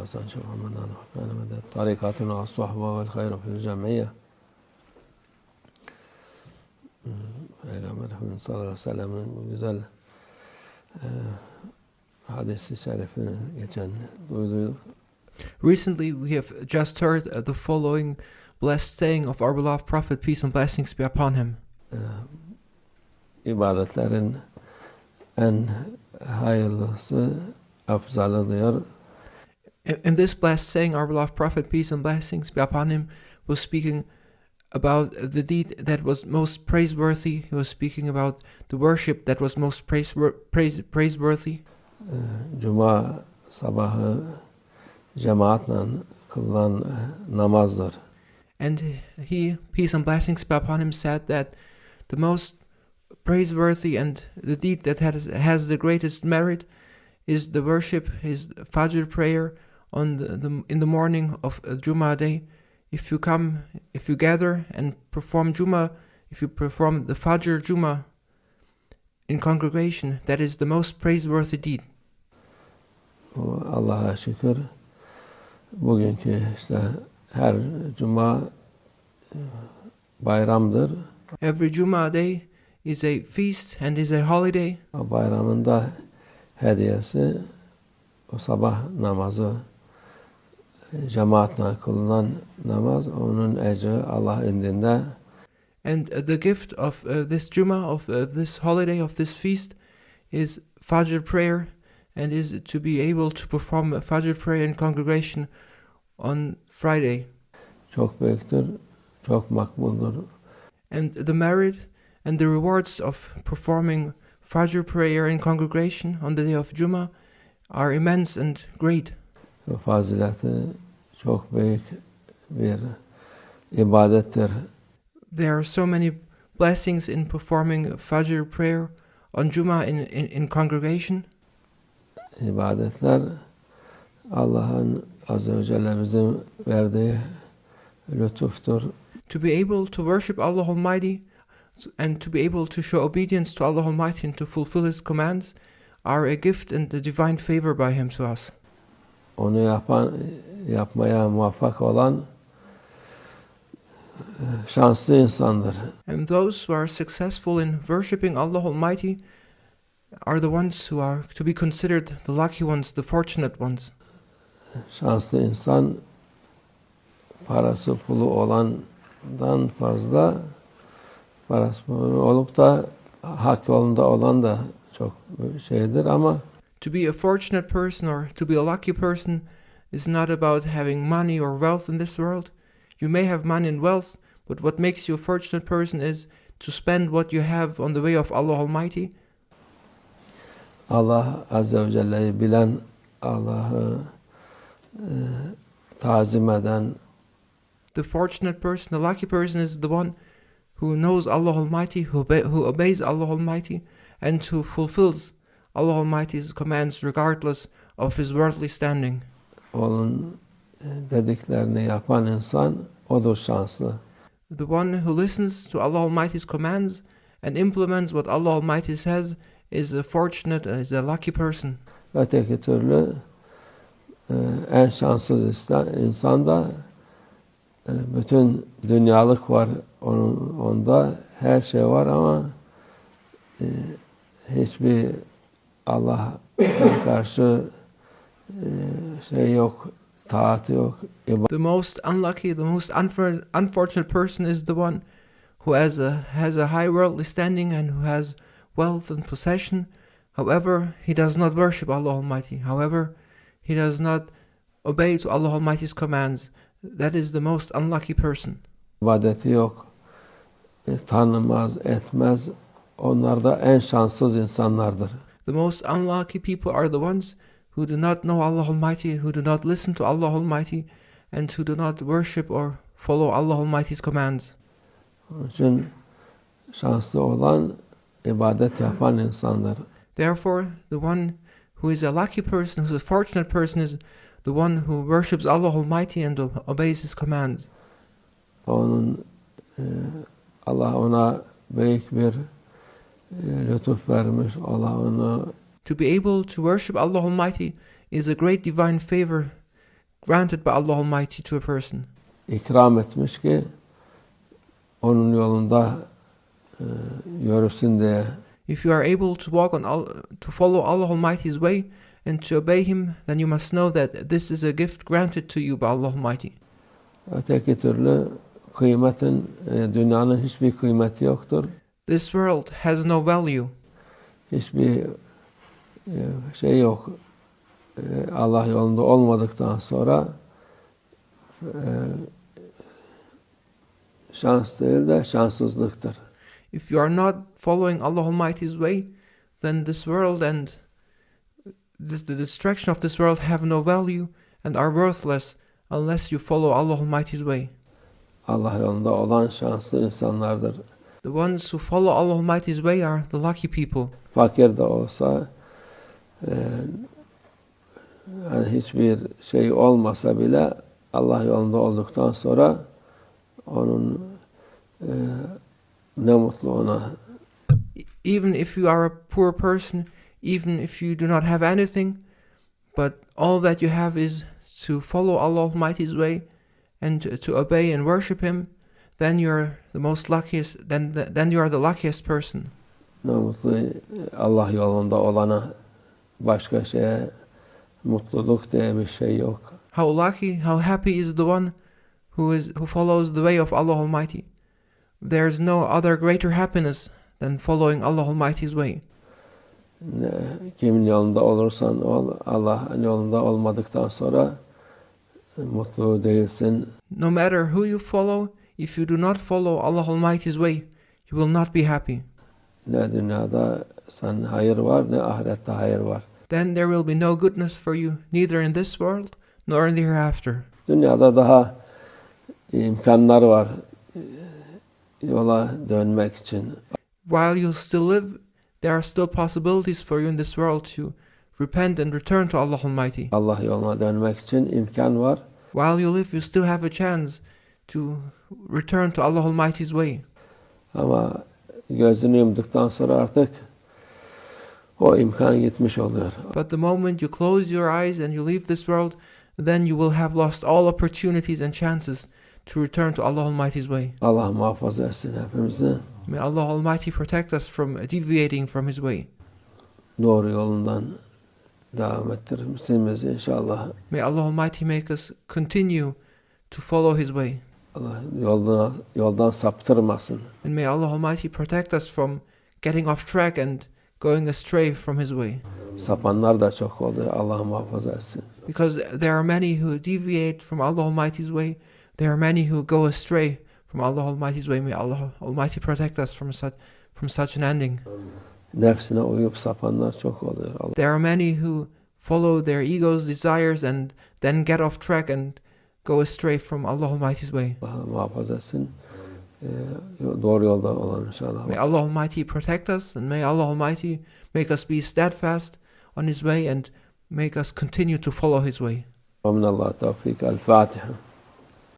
Sh.Muhammad Adil, طريقتنا والصحبه والخير في الجمعيه. Peygamberimiz sallallahu aleyhi ve sellem'in bu güzel hadis-i şerifini geçen duyduk. Recently, we have just heard the following blessed saying of our beloved Prophet, peace and blessings be upon him. İbadetlerin en hayırlısı, afzalı diyor. In this blessed saying, our beloved Prophet, peace and blessings be upon him, was speaking about the deed that was most praiseworthy. He was speaking about the worship that was most praiseworthy. Cuma sabahı cemaatle kılınan namazdır. And he, peace and blessings be upon him, said that the most praiseworthy and the deed that has the greatest merit is the worship, is Fajr prayer on in the morning of Jummah day. If you gather and perform Jummah, if you perform the Fajr Jummah in congregation, that is the most praiseworthy deed. Allah'a şükür. Bugünkü işte her Cuma bayramdır. Every Jummah day is a feast and is a holiday. O bayramın da hediyesi o sabah namazı, cemaatle kılınan namaz, onun ecri Allah indinde. And the gift of this Jummah, of this holiday, of this feast, is Fajr prayer, and is to be able to perform Fajr prayer in congregation on Friday. Çok büyüktür, çok makbuldur. And the merit and the rewards of performing Fajr prayer in congregation on the day of Jummah are immense and great. Fazileti çok büyük bir ibadettir. There are so many blessings in performing Fajr prayer on Jummah in congregation. İbadetler Allah'ın Azze ve Celle bizim verdiği lütuftur. To be able to worship Allah Almighty and to be able to show obedience to Allah Almighty and to fulfill His commands are a gift and a divine favor by Him to us. Onu yapmaya muvaffak olan şanslı insandır. And those who are successful in worshiping Allah Almighty are the ones who are to be considered the lucky ones, the fortunate ones. Şanslı insan parası pulu olandan fazla, parası pulu olup da hak yolunda olan da çok şeydir ama to be a fortunate person or to be a lucky person is not about having money or wealth in this world. You may have money and wealth, but what makes you a fortunate person is to spend what you have on the way of Allah Almighty. Allah Azze ve Celle'yi bilen, Allah'ı tazim eden, the fortunate person, the lucky person is the one who knows Allah Almighty, who obeys Allah Almighty, and who fulfills Allah Almighty's commands regardless of his worldly standing. Onun dediklerini yapan insan odur şanslı. The one who listens to Allah Almighty's commands and implements what Allah Almighty says is a fortunate, is a lucky person. Öteki türlü en şanssız insan da bütün dünyalık var onda, her şey var ama hiçbir Allah'a karşı şey yok, taat yok. The most unlucky, the most unfortunate person is the one who has a high worldly standing and who has wealth and possession. However, he does not worship Allah Almighty. However, he does not obey to Allah Almighty's commands. That is the most unlucky person. İbadeti yok, tanımaz, etmez. Onlar da en şanssız insanlardır. The most unlucky people are the ones who do not know Allah Almighty, who do not listen to Allah Almighty, and who do not worship or follow Allah Almighty's commands. Onun için şanslı olan ibadet yapan insandır. Therefore, the one who is a lucky person, who is a fortunate person, is the one who worships Allah Almighty and obeys His commands. Allah ona büyük bir lütuf vermiş. Allah onu to be able to worship Allah Almighty is a great divine favor granted by Allah Almighty to a person. İkram etmiş ki onun yolunda yürüsün diye. If you are able to walk on to follow Allah Almighty's way and to obey Him, then you must know that this is a gift granted to you by Allah Almighty. Öteki türlü kıymetin, dünyanın hiçbir kıymeti yoktur. This world has no value. Hiçbir şey yok. Allah yolunda olmadıktan sonra şans değil de şanssızlıktır. If you are not following Allah Almighty's way, then this world and the distraction of this world have no value and are worthless unless you follow Allah Almighty's way. Allah yolunda olan şanslı insanlardır. The ones who follow Allah Almighty's way are the lucky people. Fakir de olsa, yani hiçbir şey olmasa bile Allah yolunda olduktan sonra onun ne mutlu ona. Even if you are a poor person, even if you do not have anything, but all that you have is to follow Allah Almighty's way and to obey and worship Him, then you're the most luckiest. Then you are the luckiest person. Ne mutlu Allah yolunda olana, başka şeye mutluluk diye bir şey yok. How lucky, how happy is the one who follows the way of Allah Almighty. There is no other greater happiness than following Allah Almighty's way. Kimin yolunda olursan ol, Allah'ın yolunda olmadıktan sonra mutlu değilsin. No matter who you follow, if you do not follow Allah Almighty's way, you will not be happy. Ne dünyada sen hayır var, ne ahirette hayır var. Then there will be no goodness for you, neither in this world nor in the hereafter. Dünyada daha imkanlar var yola dönmek için. While you still live, there are still possibilities for you in this world to repent and return to Allah Almighty. Allah yoluna dönmek için imkan var. While you live, you still have a chance to return to Allah Almighty's way. Ama gözünü yumduktan sonra artık o imkan gitmiş oluyor. But the moment you close your eyes and you leave this world, then you will have lost all opportunities and chances to return to Allah Almighty's way. Allah muhafaza etsin hepimizi. May Allah Almighty protect us from deviating from His way. Doğru yolundan devam ettirmemiz inşallah. May Allah Almighty make us continue to follow His way. Allah yoldan saptırmasın. And may Allah Almighty protect us from getting off track and going astray from His way. Sapanlar da çok oluyor. Allah muhafaza etsin. Because there are many who deviate from Allah Almighty's way. There are many who go astray from Allah Almighty's way. May Allah Almighty protect us from such an ending. Nefsine uyup sapanlar çok oluyor. There are many who follow their ego's desires and then get off track and go astray from Allah Almighty's way. Allah muhafaza etsin. Doğru yolda olan inşallah. May Allah Almighty protect us, and may Allah Almighty make us be steadfast on His way and make us continue to follow His way. ومن الله التوفيق. الفاتحة.